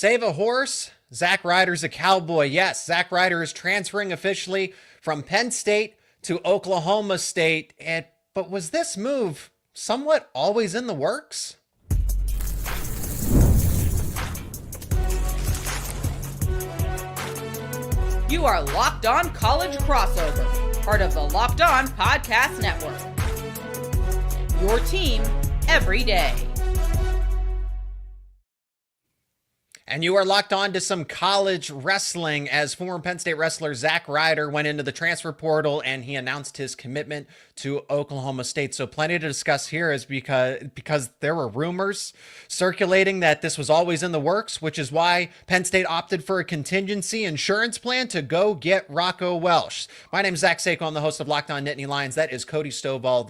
Save a horse. Zack Ryder's a cowboy. Yes, Zack Ryder is transferring officially from Penn State to Oklahoma State. But was this move somewhat always in the works? You are Locked On College Crossover, part of the Locked On Podcast Network. Your team every day. And you are locked on to some college wrestling as former Penn State wrestler Zack Ryder went into the transfer portal and he announced his commitment to Oklahoma State. So plenty to discuss here is because there were rumors circulating that this was always in the works, which is why Penn State opted for a contingency insurance plan to go get Rocco Welsh. My name is Zack, I'm the host of Locked On Nittany Lions. That is Cody Stovall,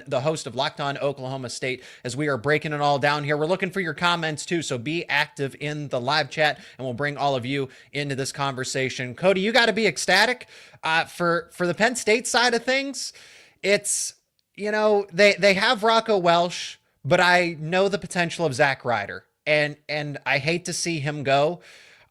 the host of Locked On Oklahoma State, as we are breaking it all down here. We're looking for your comments too, so be active in the live chat and we'll bring all of you into this conversation. Cody, you got to be ecstatic for the Penn State side of things. It's, they have Rocco Welsh, but I know the potential of Zack Ryder and I hate to see him go.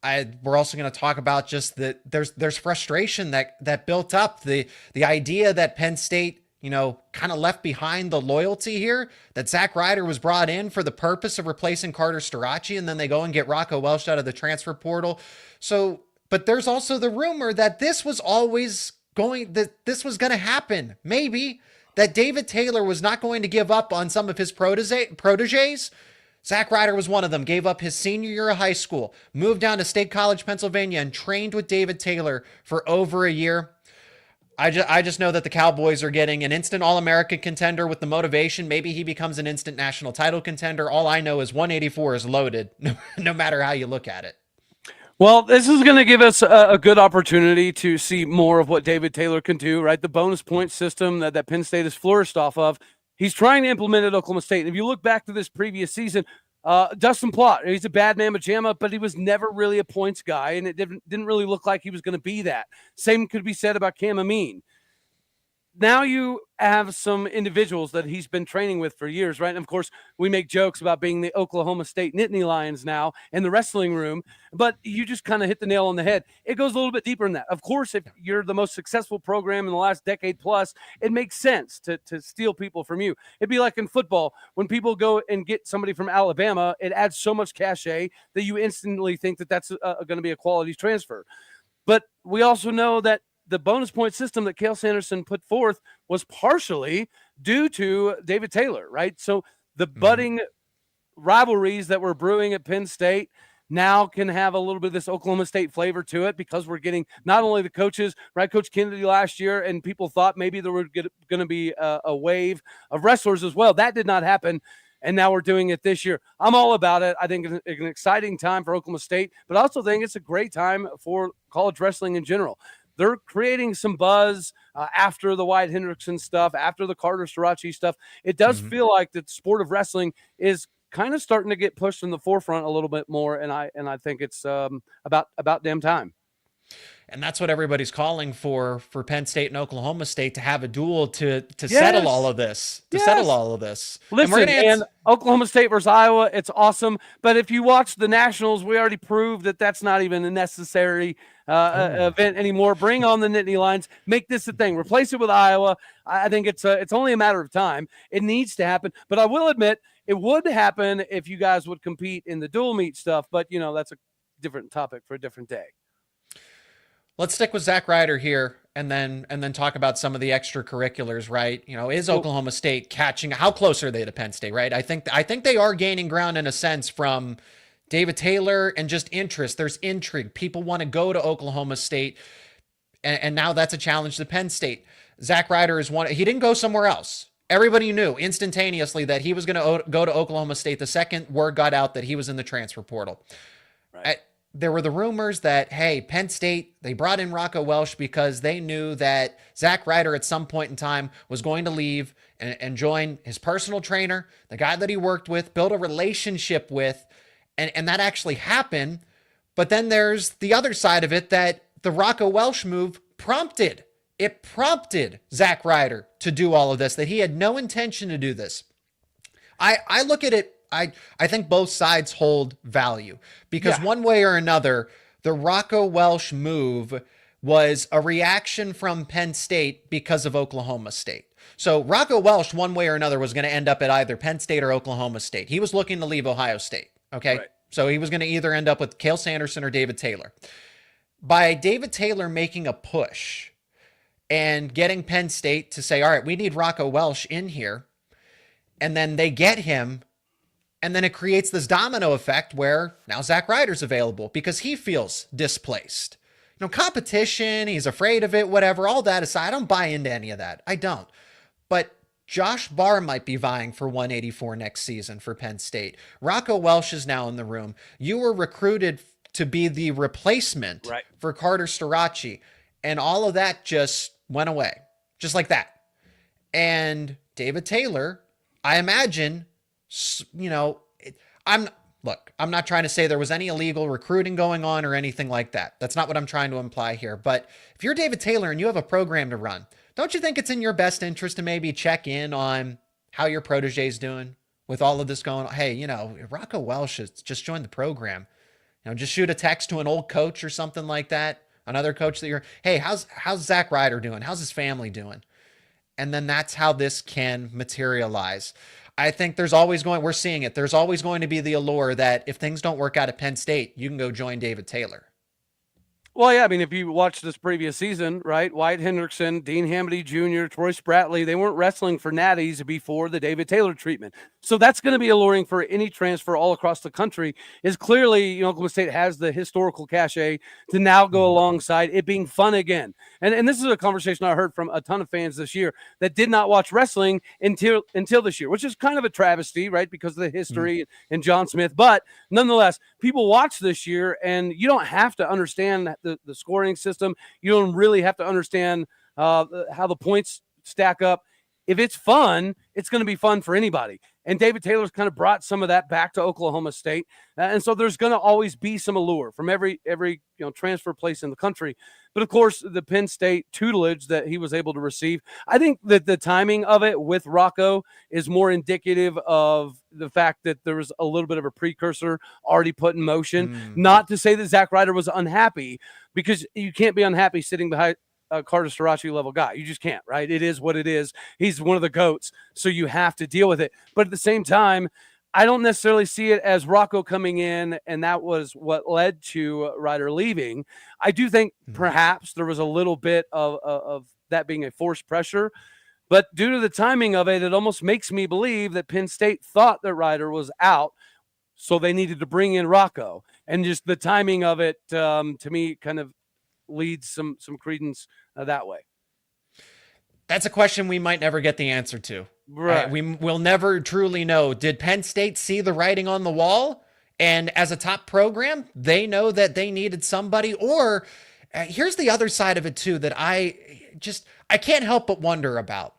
We're also going to talk about just that there's frustration that built up, the idea that Penn State kind of left behind the loyalty here, that Zack Ryder was brought in for the purpose of replacing Carter Starachi, and then they go and get Rocco Welsh out of the transfer portal. So, but there's also the rumor that this was going to happen. Maybe that David Taylor was not going to give up on some of his proteges. Zack Ryder was one of them, gave up his senior year of high school, moved down to State College, Pennsylvania, and trained with David Taylor for over a year. I just know that the Cowboys are getting an instant All-American contender with the motivation. Maybe he becomes an instant national title contender. All I know is 184 is loaded, no matter how you look at it. Well, this is going to give us a good opportunity to see more of what David Taylor can do, right? The bonus point system that Penn State has flourished off of, he's trying to implement at Oklahoma State. And if you look back to this previous season, Dustin Plott, he's a bad mamma jamma, but he was never really a points guy, and it didn't really look like he was going to be that. Same could be said about Cam Amin. Now you have some individuals that he's been training with for years, right? And of course, we make jokes about being the Oklahoma State Nittany Lions now in the wrestling room, but you just kind of hit the nail on the head. It goes a little bit deeper than that. Of course, if you're the most successful program in the last decade plus, it makes sense to steal people from you. It'd be like in football, when people go and get somebody from Alabama, it adds so much cachet that you instantly think that that's going to be a quality transfer. But we also know that the bonus point system that Cale Sanderson put forth was partially due to David Taylor, right? So the budding rivalries that were brewing at Penn State now can have a little bit of this Oklahoma State flavor to it, because we're getting not only the coaches, right? Coach Kennedy last year, and people thought maybe there were going to be a wave of wrestlers as well. That did not happen. And now we're doing it this year. I'm all about it. I think it's an exciting time for Oklahoma State, but I also think it's a great time for college wrestling in general. They're creating some buzz after the Wyatt Hendrickson stuff, after the Carter Starachi stuff. It does feel like the sport of wrestling is kind of starting to get pushed in the forefront a little bit more, and I think it's about damn time. And that's what everybody's calling for Penn State and Oklahoma State to have a duel to settle all of this. Settle all of this. Listen, and Oklahoma State versus Iowa, it's awesome. But if you watch the Nationals, we already proved that that's not even a necessary event anymore. Bring on the Nittany Lions. Make this a thing. Replace it with Iowa. I think it's only a matter of time. It needs to happen. But I will admit, it would happen if you guys would compete in the dual meet stuff. But, that's a different topic for a different day. Let's stick with Zack Ryder here and then talk about some of the extracurriculars, right? Is Oklahoma State catching? How close are they to Penn State, right? I think they are gaining ground in a sense from David Taylor and just interest. There's intrigue. People want to go to Oklahoma State, and now that's a challenge to Penn State. Zack Ryder is one. He didn't go somewhere else. Everybody knew instantaneously that he was going to go to Oklahoma State the second word got out that he was in the transfer portal. Right. There were the rumors that, hey, Penn State, they brought in Rocco Welsh because they knew that Zack Ryder at some point in time was going to leave and join his personal trainer, the guy that he worked with, build a relationship with, and that actually happened. But then there's the other side of it, that the Rocco Welsh move prompted Zack Ryder to do all of this, that he had no intention to do this. I look at it I think both sides hold value because Yeah. one way or another, the Rocco Welsh move was a reaction from Penn State because of Oklahoma State. So Rocco Welsh, one way or another, was going to end up at either Penn State or Oklahoma State. He was looking to leave Ohio State. Okay. Right. So he was going to either end up with Cale Sanderson or David Taylor. By David Taylor making a push and getting Penn State to say, all right, we need Rocco Welsh in here. And then they get him. And then it creates this domino effect where now Zack Ryder's available because he feels displaced. You know, competition, he's afraid of it, whatever, all that aside, I don't buy into any of that. I don't. But Josh Barr might be vying for 184 next season for Penn State. Rocco Welsh is now in the room. You were recruited to be the replacement for Carter Starachi. And all of that just went away. Just like that. And David Taylor, I imagine, you know, I'm not trying to say there was any illegal recruiting going on or anything like that. That's not what I'm trying to imply here. But if you're David Taylor and you have a program to run, don't you think it's in your best interest to maybe check in on how your protege's doing with all of this going on? Hey, you know, Rocco Welsh has just joined the program. You know, just shoot a text to an old coach or something like that. Another coach that you're, hey, how's Zack Ryder doing? How's his family doing? And then that's how this can materialize. I think we're seeing it. There's always going to be the allure that if things don't work out at Penn State, you can go join David Taylor. Well, yeah, I mean, if you watch this previous season, right, Wyatt Hendrickson, Dean Hamady Jr., Troy Spratley, they weren't wrestling for natties before the David Taylor treatment. So that's going to be alluring for any transfer all across the country. Is clearly, you know, Oklahoma State has the historical cachet to now go alongside it being fun again. And this is a conversation I heard from a ton of fans this year that did not watch wrestling until this year, which is kind of a travesty, right, because of the history and John Smith. But nonetheless, people watch this year, and you don't have to understand the scoring system. You don't really have to understand how the points stack up. If it's fun, it's going to be fun for anybody. And David Taylor's kind of brought some of that back to Oklahoma State. And so there's going to always be some allure from every transfer place in the country. But of course, the Penn State tutelage that he was able to receive, I think that the timing of it with Rocco is more indicative of the fact that there was a little bit of a precursor already put in motion. Not to say that Zack Ryder was unhappy, because you can't be unhappy sitting behind a Carter Starachi level guy. You just can't, right? It is what it is. He's one of the GOATs, so you have to deal with it. But at the same time, I don't necessarily see it as Rocco coming in, and that was what led to Ryder leaving. I do think perhaps there was a little bit of that being a forced pressure, but due to the timing of it, it almost makes me believe that Penn State thought that Ryder was out, so they needed to bring in Rocco. And just the timing of it, to me, kind of leads some credence that way. That's a question we might never get the answer to. Right. We'll never truly know. Did Penn State see the writing on the wall? And as a top program, they know that they needed somebody? Or here's the other side of it too that I can't help but wonder about.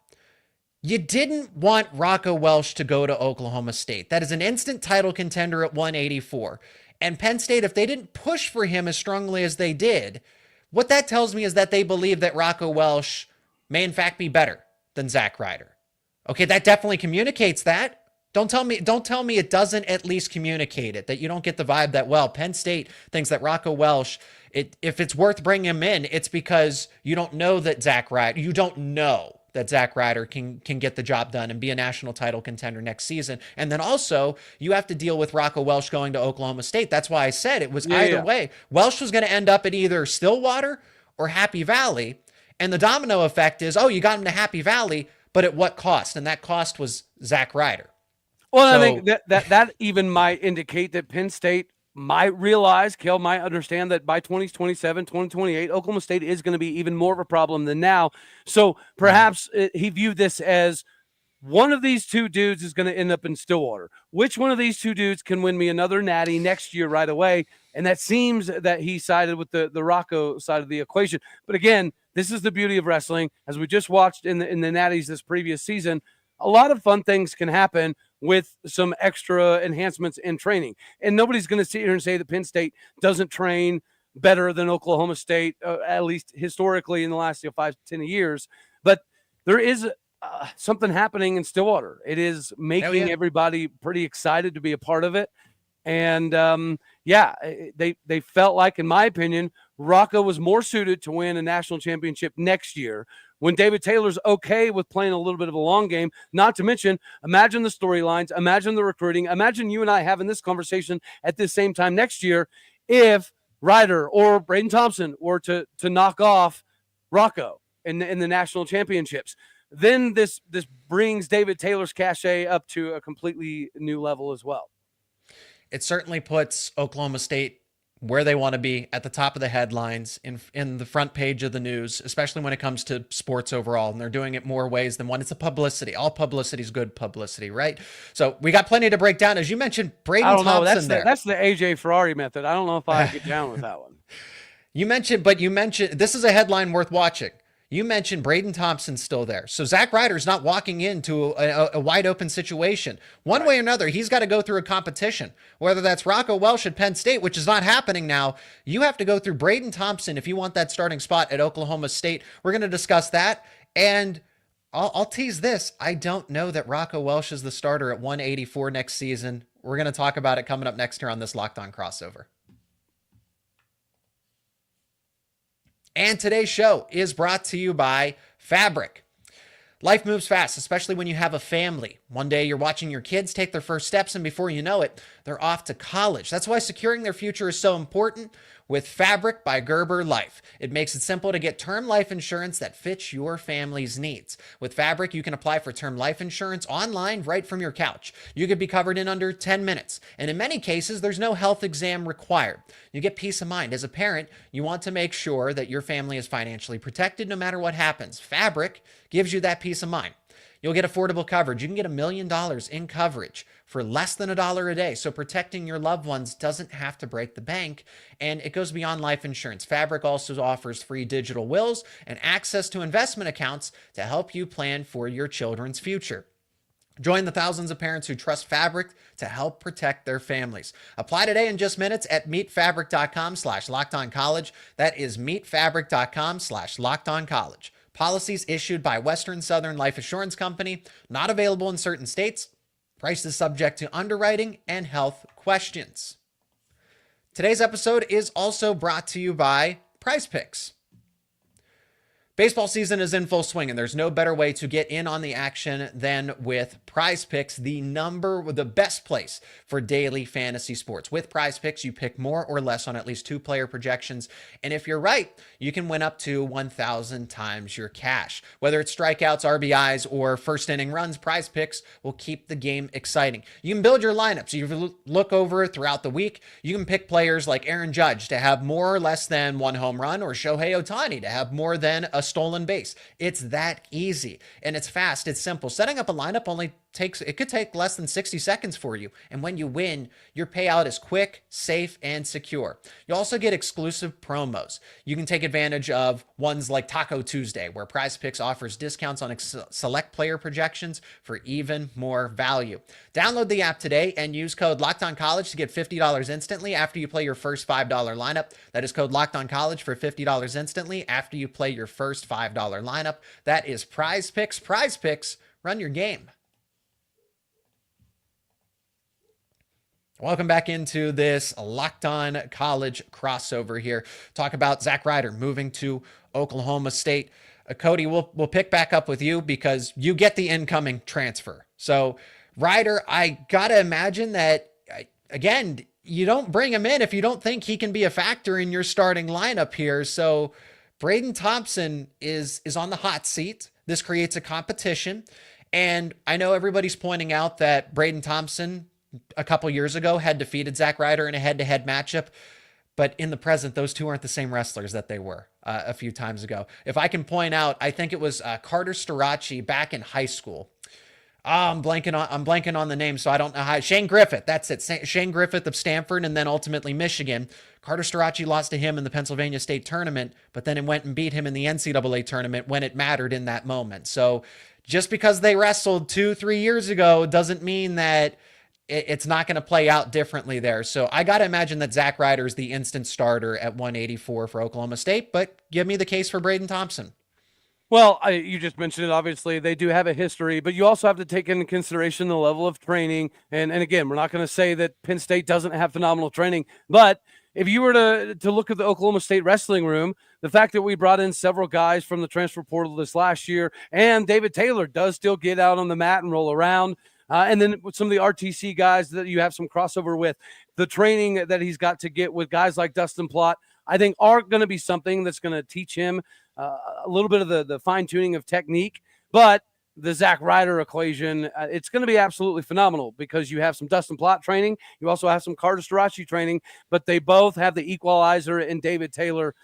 You didn't want Rocco Welsh to go to Oklahoma State. That is an instant title contender at 184. And Penn State, if they didn't push for him as strongly as they did, what that tells me is that they believe that Rocco Welsh may in fact be better than Zack Ryder. Okay, that definitely communicates that. Don't tell me it doesn't at least communicate it, that you don't get the vibe that, well, Penn State thinks that Rocco Welsh, if it's worth bringing him in, it's because you don't know that Zack Ryder can get the job done and be a national title contender next season. And then also, you have to deal with Rocco Welsh going to Oklahoma State. That's why I said it was either way. Welsh was going to end up at either Stillwater or Happy Valley. And the domino effect is, you got him to Happy Valley, but at what cost? And that cost was Zack Ryder. Well, I think that even might indicate that Penn State might realize, Kel might understand that by 2027, 2028, Oklahoma State is going to be even more of a problem than now. So perhaps he viewed this as one of these two dudes is going to end up in Stillwater. Which one of these two dudes can win me another natty next year right away? And that seems that he sided with the Rocco side of the equation. But again, this is the beauty of wrestling. As we just watched in the natties this previous season, a lot of fun things can happen with some extra enhancements in training. And nobody's going to sit here and say that Penn State doesn't train better than Oklahoma State, at least historically in the last 5 to 10 years. But there is something happening in Stillwater. It is making everybody pretty excited to be a part of it. And they felt like, in my opinion, Rocco was more suited to win a national championship next year when David Taylor's okay with playing a little bit of a long game. Not to mention, imagine the storylines, imagine the recruiting, imagine you and I having this conversation at the same time next year if Ryder or Braden Thompson were to knock off Rocco in the national championships. Then this brings David Taylor's cachet up to a completely new level as well. It certainly puts Oklahoma State where they want to be, at the top of the headlines, in the front page of the news, especially when it comes to sports overall. And they're doing it more ways than one. It's a publicity. All publicity is good publicity, right? So we got plenty to break down. As you mentioned, Braden Thompson there. That's the AJ Ferrari method. I don't know if I get down with that one. You mentioned this is a headline worth watching. You mentioned Braden Thompson's still there. So Zack Ryder's not walking into a wide open situation. One way or another, he's got to go through a competition, whether that's Rocco Welsh at Penn State, which is not happening now. You have to go through Braden Thompson if you want that starting spot at Oklahoma State. We're going to discuss that. And I'll tease this. I don't know that Rocco Welsh is the starter at 184 next season. We're going to talk about it coming up next here on this Locked On Crossover. And today's show is brought to you by Fabric. Life moves fast, especially when you have a family. One day you're watching your kids take their first steps, and before you know it, they're off to college. That's why securing their future is so important with Fabric by Gerber Life. It makes it simple to get term life insurance that fits your family's needs. With Fabric, you can apply for term life insurance online right from your couch. You could be covered in under 10 minutes. And in many cases, there's no health exam required. You get peace of mind. As a parent, you want to make sure that your family is financially protected no matter what happens. Fabric gives you that peace of mind. You'll get affordable coverage. You can get $1 million in coverage for less than $1 a day. So protecting your loved ones doesn't have to break the bank, and it goes beyond life insurance. Fabric also offers free digital wills and access to investment accounts to help you plan for your children's future. Join the thousands of parents who trust Fabric to help protect their families. Apply today in just minutes at meetfabric.com/lockedoncollege. That is meetfabric.com/lockedoncollege. Policies issued by Western Southern Life Assurance Company, not available in certain states. Price is subject to underwriting and health questions. Today's episode is also brought to you by Prize Picks. Baseball season is in full swing, and there's no better way to get in on the action than with Prize Picks, the best place for daily fantasy sports. With Prize Picks, you pick more or less on at least 2 player projections, and if you're right, you can win up to 1,000 times your cash. Whether it's strikeouts, RBIs, or first inning runs, Prize Picks will keep the game exciting. You can build your lineups. You look over throughout the week. You can pick players like Aaron Judge to have more or less than 1 home run, or Shohei Ohtani to have more than a stolen base. It's that easy, and it's fast. It's simple. Setting up a lineup could take less than 60 seconds for you. And when you win, your payout is quick, safe, and secure. You also get exclusive promos. You can take advantage of ones like Taco Tuesday, where Prize Picks offers discounts on select player projections for even more value. Download the app today and use code LOCKEDONCollege to get $50 instantly after you play your first $5 lineup. That is code LOCKEDONCollege for $50 instantly after you play your first $5 lineup. That is Prize Picks. Prize Picks, run your game. Welcome back into this Locked On College crossover here. Talk about Zack Ryder moving to Oklahoma State. Cody, we'll pick back up with you because you get the incoming transfer. So Ryder, I got to imagine that, again, you don't bring him in if you don't think he can be a factor in your starting lineup here. So Braden Thompson is on the hot seat. This creates a competition. And I know everybody's pointing out that Braden Thompson a couple years ago had defeated Zack Ryder in a head-to-head matchup, but in the present, those two aren't the same wrestlers that they were a few times ago. If I can point out, I think it was Carter Starachi back in high school. I'm blanking on the name, so I don't know how. Shane Griffith, that's it. Shane Griffith of Stanford and then ultimately Michigan. Carter Starachi lost to him in the Pennsylvania State tournament, but then it went and beat him in the NCAA tournament when it mattered in that moment. So just because they wrestled 2-3 years ago doesn't mean that it's not going to play out differently there. So I got to imagine that Zack Ryder is the instant starter at 184 for Oklahoma State, but give me the case for Braden Thompson. Well, you just mentioned it. Obviously, they do have a history, but you also have to take into consideration the level of training. And again, we're not going to say that Penn State doesn't have phenomenal training, but if you were to look at the Oklahoma State wrestling room, the fact that we brought in several guys from the transfer portal this last year, and David Taylor does still get out on the mat and roll around. And then with some of the RTC guys that you have some crossover with, the training that he's got to get with guys like Dustin Plott, I think are going to be something that's going to teach him a little bit of the fine tuning of technique. But the Zack Ryder equation, it's going to be absolutely phenomenal because you have some Dustin Plott training. You also have some Carter Starachi training, but they both have the equalizer in David Taylor.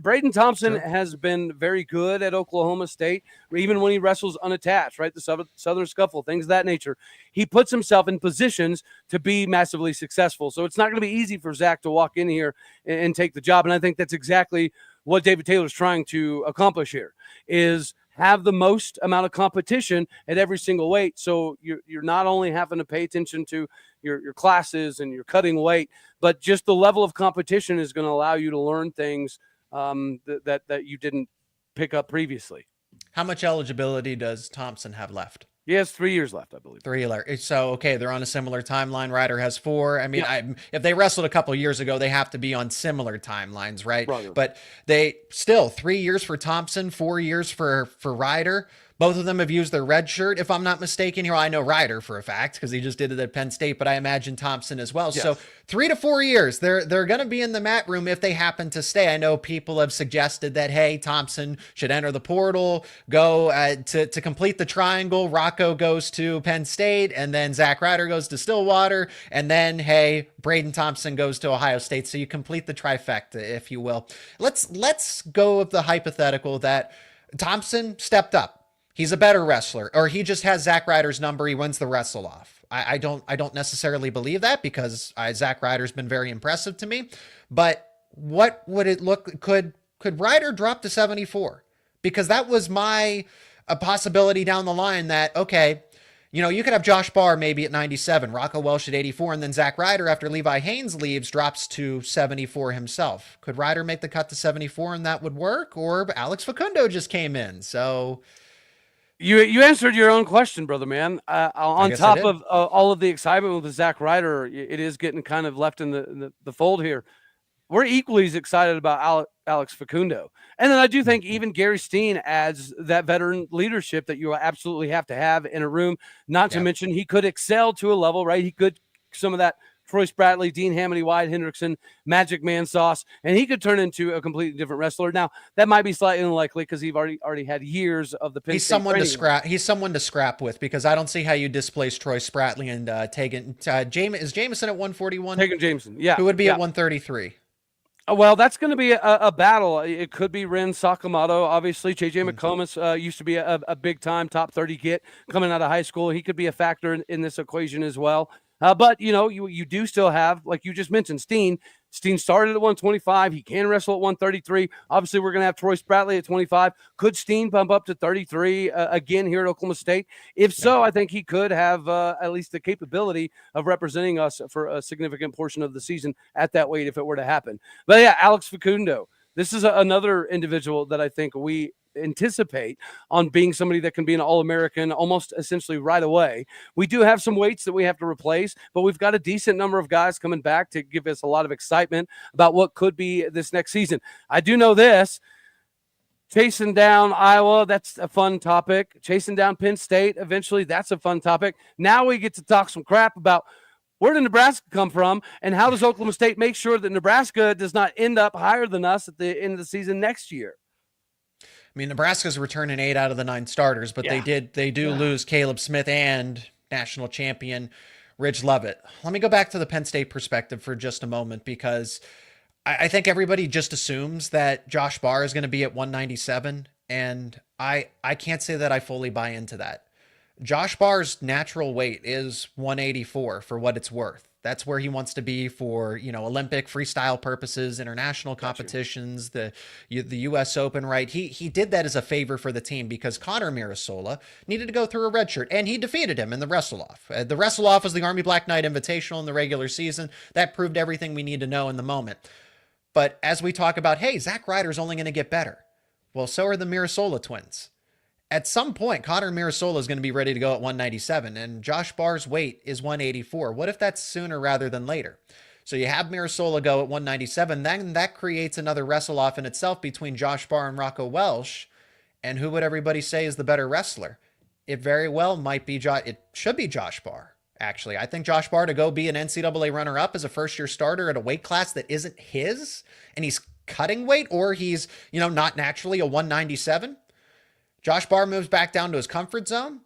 Braden Thompson has been very good at Oklahoma State, even when he wrestles unattached, right? The Southern Scuffle, things of that nature. He puts himself in positions to be massively successful. So it's not going to be easy for Zack to walk in here and take the job. And I think that's exactly what David Taylor's trying to accomplish here, is have the most amount of competition at every single weight. So you're not only having to pay attention to your classes and your cutting weight, but just the level of competition is going to allow you to learn things that you didn't pick up previously. How much eligibility does Thompson have left? He has 3 years left, I believe. 3 years. So, okay, they're on a similar timeline. Ryder has 4. I mean, if they wrestled a couple years ago, they have to be on similar timelines, right? But they still 3 years for Thompson, 4 years for Ryder. Both of them have used their red shirt, if I'm not mistaken here. I know Ryder for a fact because he just did it at Penn State, but I imagine Thompson as well. Yes. So 3 to 4 years, they're going to be in the mat room if they happen to stay. I know people have suggested that, hey, Thompson should enter the portal, go to complete the triangle. Rocco goes to Penn State, and then Zack Ryder goes to Stillwater, and then, hey, Braden Thompson goes to Ohio State. So you complete the trifecta, if you will. Let's go with the hypothetical that Thompson stepped up. He's a better wrestler, or he just has Zack Ryder's number. He wins the wrestle off. I don't necessarily believe that because Zack Ryder's been very impressive to me. But what would it look? Could Ryder drop to 74? Because that was a possibility down the line. That okay, you could have Josh Barr maybe at 97, Rocco Welsh at 84, and then Zack Ryder after Levi Haynes leaves drops to 74 himself. Could Ryder make the cut to 74 and that would work? Or Alex Facundo just came in, so. You answered your own question, brother, man. On top of all of the excitement with the Zack Ryder, it is getting kind of left in the fold here. We're equally as excited about Alex Facundo. And then I do think even Gary Steen adds that veteran leadership that you absolutely have to have in a room, not to mention he could excel to a level, right? He could some of that Troy Spratly, Dean Hamady, Wyatt Hendrickson, Magic Man sauce, and he could turn into a completely different wrestler. Now, that might be slightly unlikely because he's already had years of the Penn State training. He's someone to scrap with because I don't see how you displace Troy Spratly and Tegan. Is Jameson at 141? Tegan Jameson, yeah. Who would be at 133? Well, that's going to be a battle. It could be Ren Sakamoto. Obviously, J.J. McComas used to be a big-time top 30 kid coming out of high school. He could be a factor in this equation as well. But, you do still have, like you just mentioned, Steen. Steen started at 125. He can wrestle at 133. Obviously, we're going to have Troy Spratly at 25. Could Steen bump up to 33 again here at Oklahoma State? If so, I think he could have at least the capability of representing us for a significant portion of the season at that weight if it were to happen. But, yeah, Alex Facundo. This is another individual that I think we anticipate on being somebody that can be an All-American almost essentially right away. We do have some weights that we have to replace, but we've got a decent number of guys coming back to give us a lot of excitement about what could be this next season. I do know this. Chasing down Iowa, that's a fun topic. Chasing down Penn State, eventually, that's a fun topic. Now we get to talk some crap about where did Nebraska come from, and how does Oklahoma State make sure that Nebraska does not end up higher than us at the end of the season next year? I mean, Nebraska's returning 8 out of the 9 starters, but they do lose Caleb Smith and national champion Ridge Lovett. Let me go back to the Penn State perspective for just a moment, because I think everybody just assumes that Josh Barr is going to be at 197, and I can't say that I fully buy into that. Josh Barr's natural weight is 184 for what it's worth. That's where he wants to be for, Olympic freestyle purposes, international competitions, the U.S. Open, right? He did that as a favor for the team because Connor Mirasola needed to go through a red shirt, and he defeated him in the wrestle-off. The wrestle-off was the Army Black Knight Invitational in the regular season. That proved everything we need to know in the moment. But as we talk about, hey, Zack Ryder's only going to get better. Well, so are the Mirasola twins. At some point, Connor Mirasola is going to be ready to go at 197, and Josh Barr's weight is 184. What if that's sooner rather than later? So you have Mirasola go at 197, then that creates another wrestle off in itself between Josh Barr and Rocco Welsh. And who would everybody say is the better wrestler? It very well might be it should be Josh Barr. Actually, I think Josh Barr to go be an NCAA runner-up as a first-year starter at a weight class that isn't his, and he's cutting weight, or he's, not naturally a 197. Josh Barr moves back down to his comfort zone.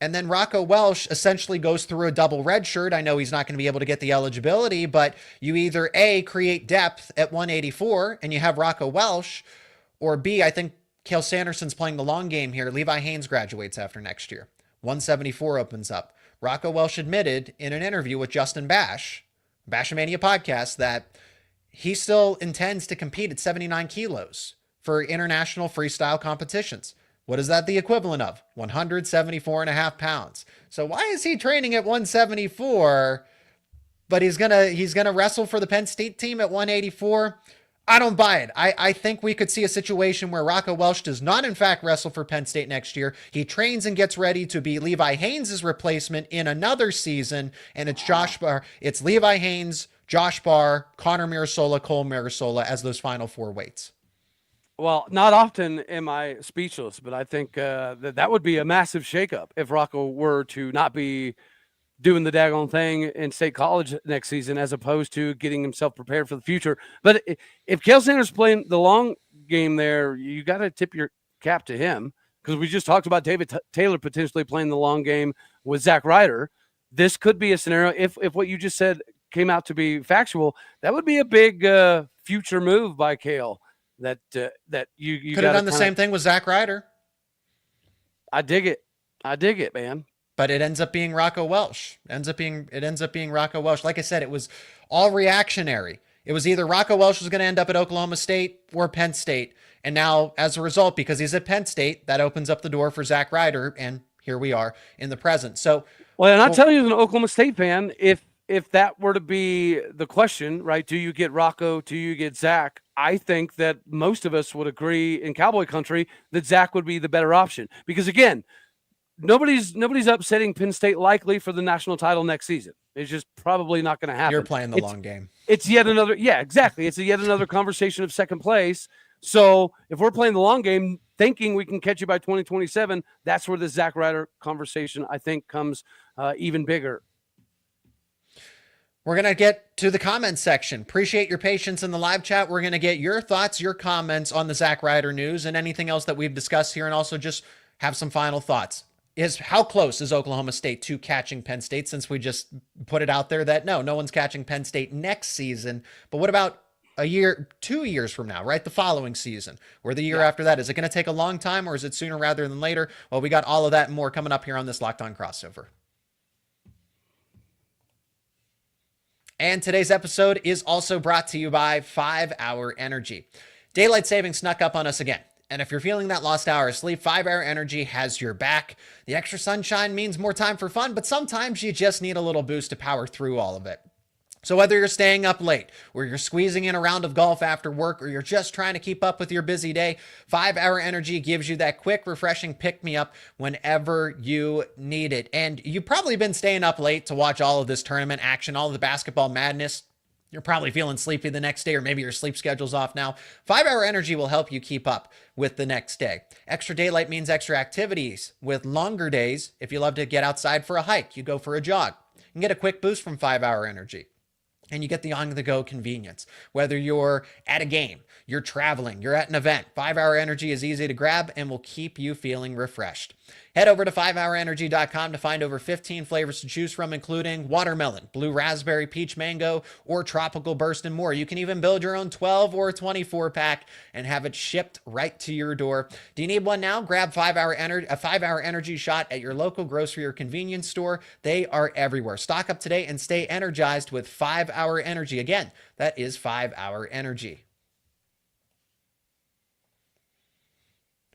And then Rocco Welsh essentially goes through a double red shirt. I know he's not going to be able to get the eligibility, but you either A, create depth at 184 and you have Rocco Welsh, or B, I think Cale Sanderson's playing the long game here. Levi Haynes graduates after next year. 174 opens up. Rocco Welsh admitted in an interview with Justin Bashmania podcast, that he still intends to compete at 79 kilos for international freestyle competitions. What is that the equivalent of? 174 and a half pounds. So why is he training at 174, but he's gonna wrestle for the Penn State team at 184? I don't buy it. I think we could see a situation where Rocco Welsh does not in fact wrestle for Penn State next year. He trains and gets ready to be Levi Haynes' replacement in another season, and it's Josh Barr. It's Levi Haynes, Josh Barr, Connor Mirasola, Cole Mirasola as those final four weights. Well, not often am I speechless, but I think that would be a massive shakeup if Rocco were to not be doing the daggone thing in State College next season, as opposed to getting himself prepared for the future. But if Cale Sanders playing the long game there, you got to tip your cap to him, because we just talked about David Taylor potentially playing the long game with Zack Ryder. This could be a scenario, if what you just said came out to be factual, that would be a big future move by Cale. That you could have done the same thing with Zack Ryder. I dig it, man. But it ends up being Rocco Welsh. It ends up being Rocco Welsh. Like I said, it was all reactionary. It was either Rocco Welsh was going to end up at Oklahoma State or Penn State. And now, as a result, because he's at Penn State, that opens up the door for Zack Ryder. And here we are in the present. So, well, and I'll tell you, as an Oklahoma State fan, if that were to be the question, right? Do you get Rocco? Do you get Zack? I think that most of us would agree in Cowboy country that Zack would be the better option, because again, nobody's upsetting Penn State likely for the national title next season. It's just probably not going to happen. You're playing the long game. It's yet another, yeah, exactly. It's yet another conversation of second place. So if we're playing the long game, thinking we can catch you by 2027, that's where the Zack Ryder conversation, I think, comes even bigger. We're going to get to the comments section. Appreciate your patience in the live chat. We're going to get your thoughts, your comments on the Zack Ryder news and anything else that we've discussed here, and also just have some final thoughts. How close is Oklahoma State to catching Penn State, since we just put it out there that no one's catching Penn State next season. But what about a year, 2 years from now, right? The following season or the year after that? Is it going to take a long time, or is it sooner rather than later? Well, we got all of that and more coming up here on this Locked On Crossover. And today's episode is also brought to you by 5 Hour Energy. Daylight savings snuck up on us again. And if you're feeling that lost hour of sleep, 5 Hour Energy has your back. The extra sunshine means more time for fun, but sometimes you just need a little boost to power through all of it. So whether you're staying up late, or you're squeezing in a round of golf after work, or you're just trying to keep up with your busy day, 5 Hour Energy gives you that quick, refreshing pick-me-up whenever you need it. And you've probably been staying up late to watch all of this tournament action, all of the basketball madness. You're probably feeling sleepy the next day, or maybe your sleep schedule's off now. 5 Hour Energy will help you keep up with the next day. Extra daylight means extra activities. With longer days, if you love to get outside for a hike, you go for a jog, you can get a quick boost from 5 Hour Energy. And you get the on-the-go convenience. Whether you're at a game, you're traveling, you're at an event, 5 Hour Energy is easy to grab and will keep you feeling refreshed. Head over to 5hourenergy.com to find over 15 flavors to choose from, including watermelon, blue raspberry, peach mango, or tropical burst, and more. You can even build your own 12 or 24 pack and have it shipped right to your door. Do you need one now? Grab a 5 Hour Energy shot at your local grocery or convenience store. They are everywhere. Stock up today and stay energized with 5 Hour Energy. Again, that is 5 Hour Energy.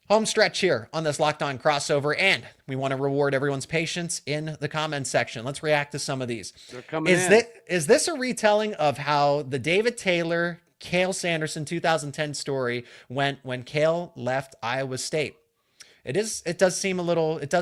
Home stretch here on this Locked On Crossover, and we want to reward everyone's patience in the comments section. Let's react to some of these. They're coming in. Is this a retelling of how the David Taylor Cale Sanderson 2010 story when Cale left Iowa State. It does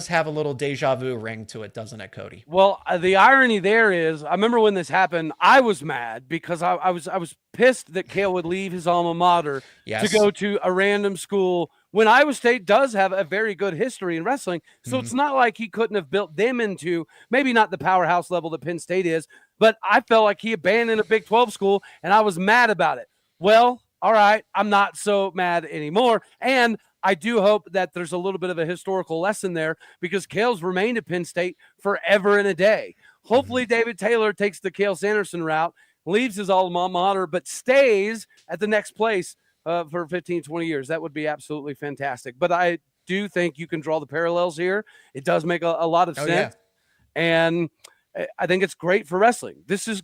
have a little deja vu ring to it, doesn't it, Cody? Well, the irony there is, I remember when this happened, I was mad because I was pissed that Cale would leave his alma mater to go to a random school when Iowa State does have a very good history in wrestling. So it's not like he couldn't have built them into maybe not the powerhouse level that Penn State is, but I felt like he abandoned a Big 12 school, and I was mad about it. Well, all right, I'm not so mad anymore, and I do hope that there's a little bit of a historical lesson there because Cale's remained at Penn State forever and a day. Hopefully, David Taylor takes the Cale Sanderson route, leaves his alma mater, but stays at the next place for 15, 20 years. That would be absolutely fantastic. But I do think you can draw the parallels here. It does make a lot of sense. Yeah. And I think it's great for wrestling. This is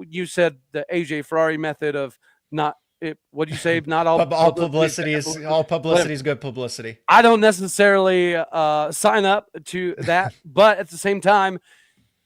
you said the AJ Ferrari method of not. What do you say? Not all publicity is good publicity. I don't necessarily sign up to that, but at the same time,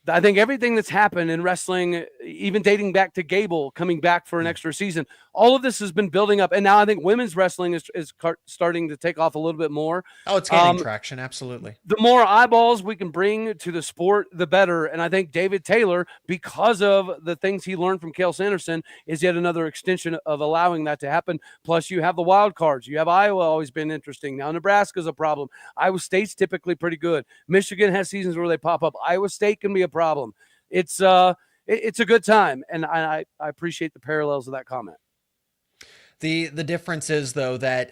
I think everything that's happened in wrestling, even dating back to Gable coming back for an extra season, all of this has been building up. And now I think women's wrestling is starting to take off a little bit more. Oh, it's gaining traction. Absolutely. The more eyeballs we can bring to the sport, the better. And I think David Taylor, because of the things he learned from Cale Sanderson, is yet another extension of allowing that to happen. Plus, you have the wild cards. You have Iowa always been interesting. Now, Nebraska's a problem. Iowa State's typically pretty good. Michigan has seasons where they pop up. Iowa State can be a problem. It's a good time, and I appreciate the parallels of that comment. The difference is, though, that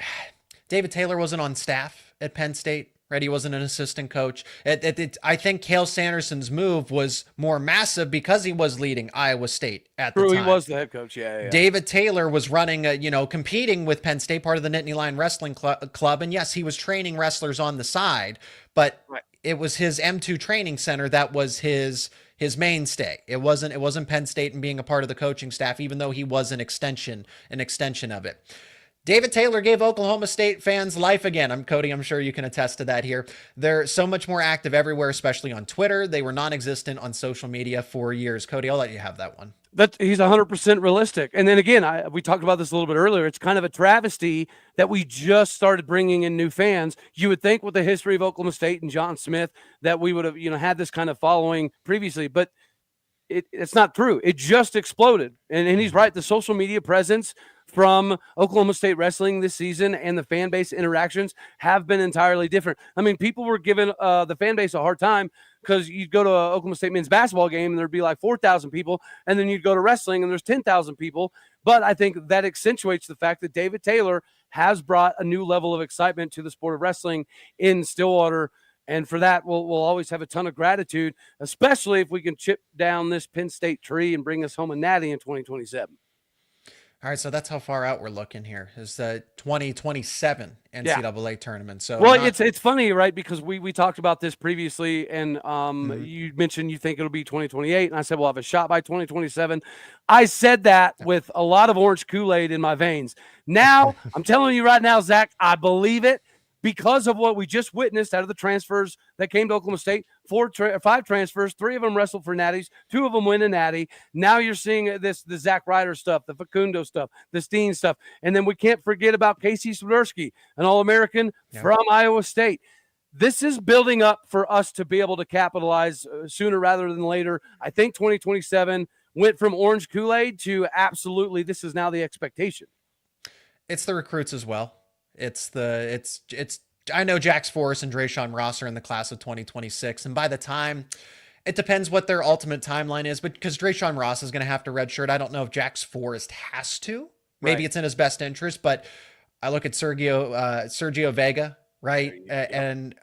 David Taylor wasn't on staff at Penn State, right? He wasn't an assistant coach. I think Cale Sanderson's move was more massive because he was leading Iowa State at the time. He was the head coach, yeah. David Taylor was running, competing with Penn State, part of the Nittany Lion Wrestling Club, and yes, he was training wrestlers on the side, but it was his M2 training center that was his mainstay. It wasn't Penn State and being a part of the coaching staff, even though he was an extension of it. David Taylor gave Oklahoma State fans life again. Cody, I'm sure you can attest to that here. They're so much more active everywhere, especially on Twitter. They were non-existent on social media for years. Cody, I'll let you have that one. He's 100% realistic. And then again, we talked about this a little bit earlier. It's kind of a travesty that we just started bringing in new fans. You would think with the history of Oklahoma State and John Smith that we would have, had this kind of following previously, but it's not true. It just exploded. And he's right. The social media presence from Oklahoma State wrestling this season and the fan base interactions have been entirely different. I mean, people were giving the fan base a hard time because you'd go to an Oklahoma State men's basketball game and there'd be like 4,000 people, and then you'd go to wrestling and there's 10,000 people. But I think that accentuates the fact that David Taylor has brought a new level of excitement to the sport of wrestling in Stillwater. And for that, we'll always have a ton of gratitude, especially if we can chip down this Penn State tree and bring us home a natty in 2027. All right, so that's how far out we're looking here. Is the 2027 NCAA tournament. So it's funny, right? Because we talked about this previously, and you mentioned you think it'll be 2028, and I said we'll have a shot by 2027. I said that with a lot of orange Kool-Aid in my veins. Now I'm telling you right now, Zach, I believe it. Because of what we just witnessed out of the transfers that came to Oklahoma State, 5 transfers, 3 of them wrestled for natties, 2 of them win a natty. Now you're seeing the Zack Ryder stuff, the Facundo stuff, the Steen stuff. And then we can't forget about Casey Swiderski, an All-American from Iowa State. This is building up for us to be able to capitalize sooner rather than later. I think 2027 went from orange Kool-Aid to absolutely this is now the expectation. It's the recruits as well. I know Jax Forrest and Drayshawn Ross are in the class of 2026. And by the time, it depends what their ultimate timeline is, but because Drayshawn Ross is going to have to redshirt, I don't know if Jax Forrest has to. Maybe it's in his best interest, but I look at Sergio Vega, right? And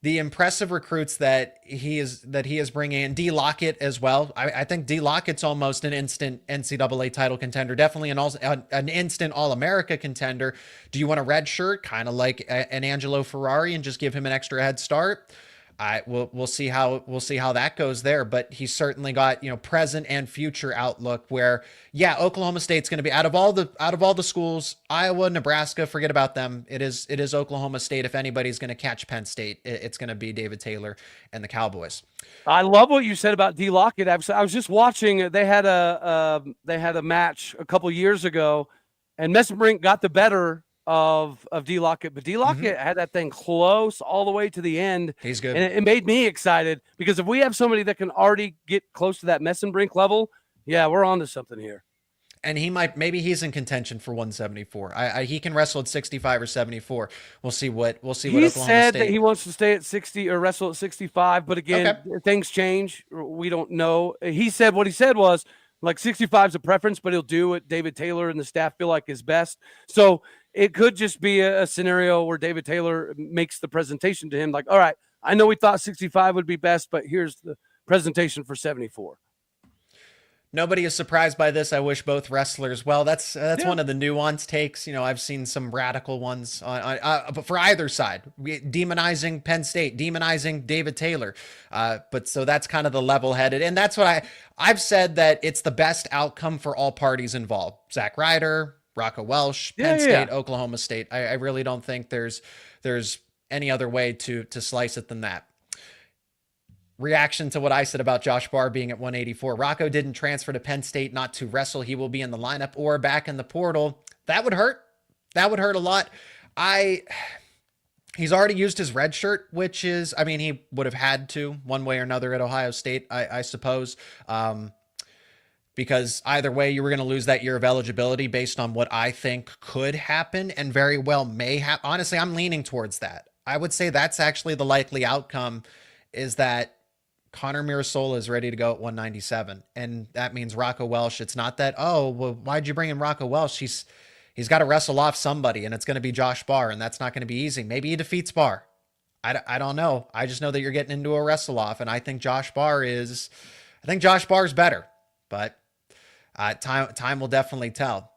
the impressive recruits that he is bringing in, D. Lockett as well. I think D. Lockett's almost an instant NCAA title contender, definitely an instant All-America contender. Do you want a red shirt, kind of like an Angelo Ferrari, and just give him an extra head start? We'll see how that goes there, but he's certainly got, present and future outlook where, yeah, Oklahoma State's going to be out of all the schools, Iowa, Nebraska, forget about them. It is Oklahoma State. If anybody's going to catch Penn State, it's going to be David Taylor and the Cowboys. I love what you said about D. Lockett. I was just watching. They had a match a couple years ago, and Messenbrink got the better of D. Lockett, but D. Lockett had that thing close all the way to the end. He's good. And it made me excited because if we have somebody that can already get close to that Messenbrink level, yeah, we're on to something here. And maybe he's in contention for 174. He can wrestle at 65 or 74. We'll see what he Oklahoma said State. That he wants to stay at 60 or wrestle at 65, but again, things change. We don't know. He said what he said was like 65 is a preference, but he'll do what David Taylor and the staff feel like is best. So it could just be a scenario where David Taylor makes the presentation to him like, all right, I know we thought 65 would be best, but here's the presentation for 74. Nobody is surprised by this. I wish both wrestlers well. That's one of the nuanced takes. I've seen some radical ones but for either side, demonizing Penn State, demonizing David Taylor. But so that's kind of the level-headed, and that's what I've said, that it's the best outcome for all parties involved. Zack Ryder, Rocco Welsh, Penn State, Oklahoma State. I really don't think there's any other way to slice it than that. Reaction to what I said about Josh Barr being at 184. Rocco didn't transfer to Penn State not to wrestle. He will be in the lineup or back in the portal. That would hurt. That would hurt a lot. He's already used his red shirt, which is, he would have had to one way or another at Ohio State, I suppose. Because either way, you were going to lose that year of eligibility based on what I think could happen and very well may happen. Honestly, I'm leaning towards that. I would say that's actually the likely outcome, is that Connor Mirasola is ready to go at 197. And that means Rocco Welsh. It's not that, why'd you bring in Rocco Welsh? He's got to wrestle off somebody, and it's going to be Josh Barr, and that's not going to be easy. Maybe he defeats Barr. I don't know. I just know that you're getting into a wrestle off, and I think Josh Barr is better, but time will definitely tell.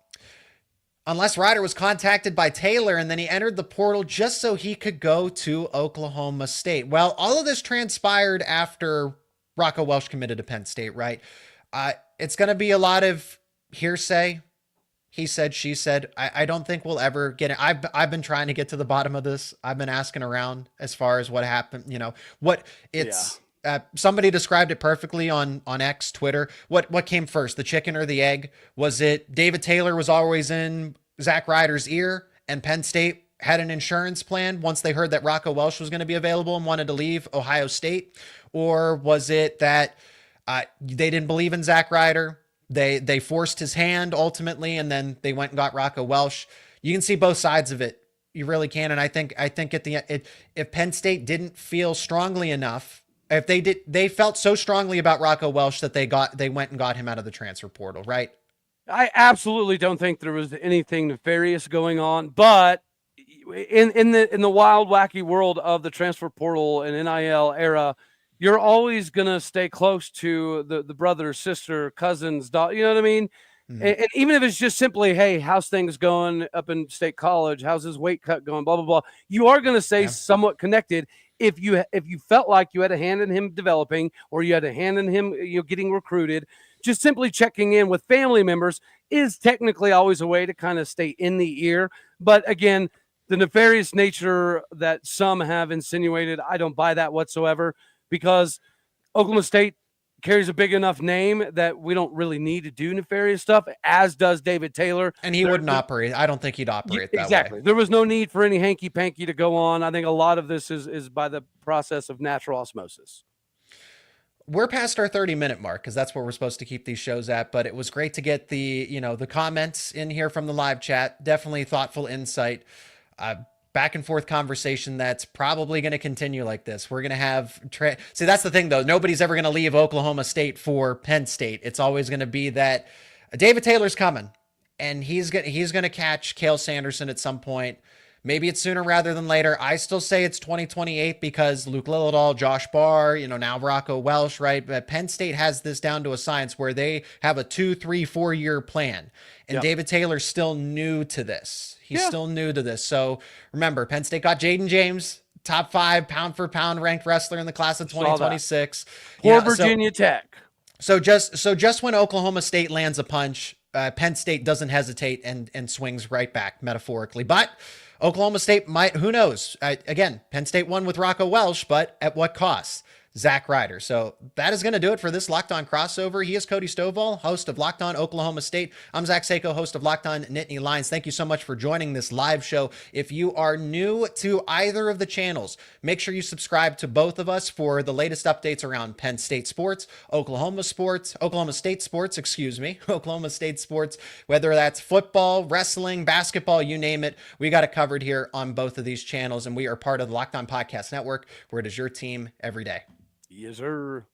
Unless Ryder was contacted by Taylor and then he entered the portal just so he could go to Oklahoma State. Well, all of this transpired after Rocco Welsh committed to Penn State, right? It's going to be a lot of hearsay. He said, she said. I don't think we'll ever get it. I've been trying to get to the bottom of this. I've been asking around as far as what happened, somebody described it perfectly on X, Twitter. What came first, the chicken or the egg? Was it David Taylor was always in Zack Ryder's ear and Penn State had an insurance plan once they heard that Rocco Welsh was going to be available and wanted to leave Ohio State? Or was it that they didn't believe in Zack Ryder? They forced his hand ultimately, and then they went and got Rocco Welsh. You can see both sides of it. You really can. And I think at the end, if Penn State didn't feel strongly enough, if they felt so strongly about Rocco Welsh that they went and got him out of the transfer portal, right? I absolutely don't think there was anything nefarious going on, but in the wild, wacky world of the transfer portal and NIL era, you're always gonna stay close to the brother, sister, cousins, daughter. You know what I mean? Mm-hmm. And even if it's just simply, hey, how's things going up in State College? How's his weight cut going? Blah blah blah. You are gonna stay somewhat connected. If you felt like you had a hand in him developing, or you had a hand in him getting recruited, just simply checking in with family members is technically always a way to kind of stay in the ear. But again, the nefarious nature that some have insinuated, I don't buy that whatsoever, because Oklahoma State carries a big enough name that we don't really need to do nefarious stuff, as does David Taylor. And he wouldn't operate. I don't think he'd operate that way. Exactly. There was no need for any hanky-panky to go on. I think a lot of this is by the process of natural osmosis. We're past our 30-minute mark because that's where we're supposed to keep these shows at, but it was great to get the comments in here from the live chat. Definitely thoughtful insight. Back and forth conversation that's probably going to continue like this. We're going to have see, that's the thing though. Nobody's ever going to leave Oklahoma State for Penn State. It's always going to be that David Taylor's coming and he's going to catch Cale Sanderson at some point. Maybe it's sooner rather than later. I still say it's 2028 because Luke Lillidahl, Josh Barr, now Rocco Welsh, right? But Penn State has this down to a science where they have a 2, 3, 4 year plan. And David Taylor's still new to this. He's still new to this. So remember, Penn State got Jaden James top 5 pound for pound ranked wrestler in the class of 2026. Poor Yeah, Virginia Tech. So just when Oklahoma State lands a punch, Penn State doesn't hesitate and swings right back, metaphorically. But Oklahoma State might, who knows? Again, Penn State won with Rocco Welsh, but at what cost? Zack Ryder. So that is going to do it for this Locked On crossover. He is Cody Stovall, host of Locked On Oklahoma State. I'm Zack Sako, host of Locked On Nittany Lions. Thank you so much for joining this live show. If you are new to either of the channels, make sure you subscribe to both of us for the latest updates around Penn State sports, Oklahoma State sports, Oklahoma State sports, whether that's football, wrestling, basketball, you name it. We got it covered here on both of these channels, and we are part of the Locked On Podcast Network, where it is your team every day. Yes, sir.